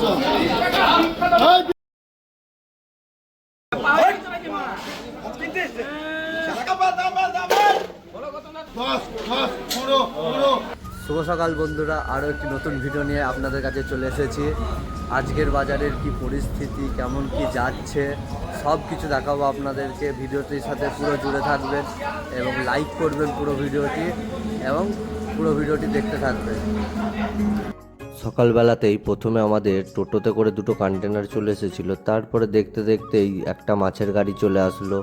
শুভ সকাল বন্ধুরা, আরও একটি নতুন ভিডিও নিয়ে আপনাদের কাছে চলে এসেছি। আজকের বাজারের কি পরিস্থিতি, কেমন কি যাচ্ছে, সব কিছু দেখাবো আপনাদেরকে। ভিডিওটির সাথে পুরো জুড়ে থাকবেন এবং লাইক করবেন পুরো ভিডিওটি এবং পুরো ভিডিওটি দেখতে থাকবেন। সকালবেলাতেই প্রথমে আমাদের টোটোতে করে দুটো কন্টেনার চলে এসেছিলো, তারপরে দেখতে দেখতেই একটা মাছের গাড়ি চলে আসলো।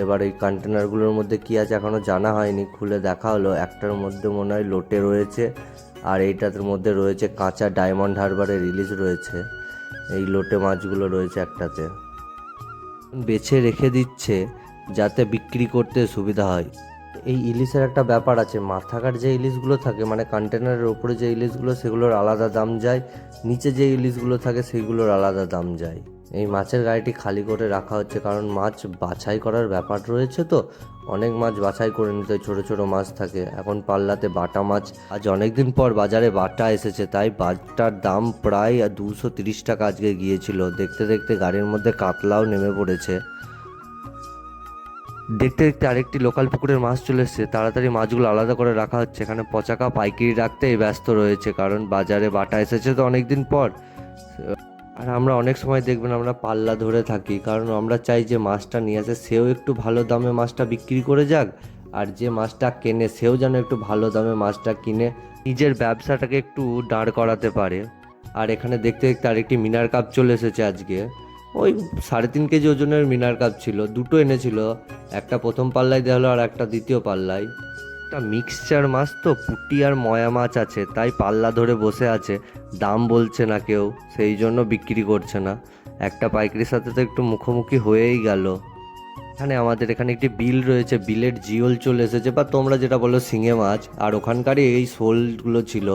এবার এই কন্টেনারগুলোর মধ্যে কী আছে এখনও জানা হয়নি, খুলে দেখা হলো একটার মধ্যে মনে হয় লোটে রয়েছে আর এইটার মধ্যে রয়েছে কাঁচা ডায়মন্ড হারবারের ইলিশ রয়েছে। এই লোটে মাছগুলো রয়েছে একটাতে, বেছে রেখে দিচ্ছে যাতে বিক্রি করতে সুবিধা হয়। এই ইলিশের একটা ব্যাপার আছে, মাথাকার যে ইলিশগুলো থাকে মানে কন্টেনারের ওপরে যে ইলিশগুলো সেগুলোর আলাদা দাম যায়, নিচে যে ইলিশগুলো থাকে সেগুলোর আলাদা দাম যায়। এই মাছের গাড়িটি খালি করে রাখা হচ্ছে কারণ মাছ বাছাই করার ব্যাপার রয়েছে, তো অনেক মাছ বাছাই করে নিতে ছোট ছোট মাছ থাকে। এখন পাল্লাতে বাটা মাছ আজ অনেকদিন পর বাজারে বাটা এসেছে, তাই বাটার দাম প্রায় 230 টাকা আজকে গিয়েছিল। দেখতে দেখতে গাড়ির মধ্যে কাতলাও নেমে পড়েছে। দেখতে দেখতে আরেকটি লোকাল পুকুরের মাছ চলে এসছে, তাড়াতাড়ি মাছগুলো আলাদা করে রাখা হচ্ছে। এখানে পচাকা পাইকারি রাখতেই ব্যস্ত রয়েছে কারণ বাজারে বাটা এসেছে তো অনেকদিন পর। আর আমরা অনেক সময় দেখবেন আমরা পাল্লা ধরে থাকি কারণ আমরা চাই যে মাছটা নিয়ে আসে সেও একটু ভালো দামে মাছটা বিক্রি করে যাক, আর যে মাছটা কেনে সেও যেন একটু ভালো দামে মাছটা কিনে নিজের ব্যবসাটাকে একটু দাঁড় করাতে পারে। আর এখানে দেখতে দেখতে আরেকটি মিনার কাপ চলে এসেছে আজকে। ওই 3.5 কেজি ওজনের মিনার কাপ ছিল, দুটো এনেছিল, একটা প্রথম পাল্লায় দেওয়া হলো আর একটা দ্বিতীয় পাল্লায়। একটা মিক্সচার মাছ তো পুঁটি আর ময়া মাছ আছে, তাই পাল্লা ধরে বসে আছে, দাম বলছে না কেউ, সেই জন্য বিক্রি করছে না। একটা পাইকারির সাথে তো একটু মুখোমুখি হয়েই গেল। এখানে আমাদের এখানে একটি বিল রয়েছে, বিলের জিওল চলে এসেছে বা তোমরা যেটা বলো শিঙে মাছ, আর ওখানকারই এই শোলগুলো ছিল,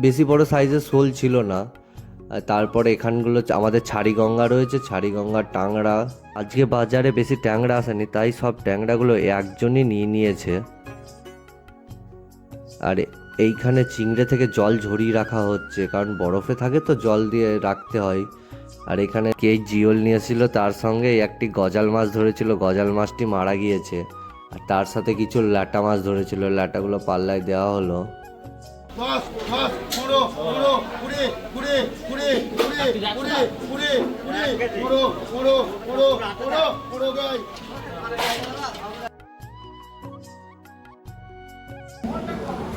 বেশি বড় সাইজের শোল ছিল না। তারপরে এখানগুলো আমাদের ছাড়িগঙ্গা রয়েছে, ছাড়িগঙ্গার ট্যাংরা। আজকে বাজারে বেশি ট্যাংরা আসেনি, তাই সব ট্যাংরাগুলো একজনই নিয়ে নিয়েছে। আর এইখানে চিংড়ে থেকে জল ঝরিয়ে রাখা হচ্ছে কারণ বরফে থাকে তো জল দিয়ে রাখতে হয়। আর এখানে কে জিওল নিয়েছিল, তার সঙ্গে একটি গজাল মাছ ধরেছিল, গজাল মাছটি মারা গিয়েছে। আর তার সাথে কিছু ল্যাটা মাছ ধরেছিল, ল্যাটাগুলো পাল্লায় দেওয়া হলো।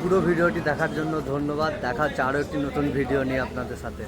পুরো ভিডিওটি দেখার জন্য ধন্যবাদ। দেখা হচ্ছে আরও একটি নতুন ভিডিও নিয়ে আপনাদের সাথে।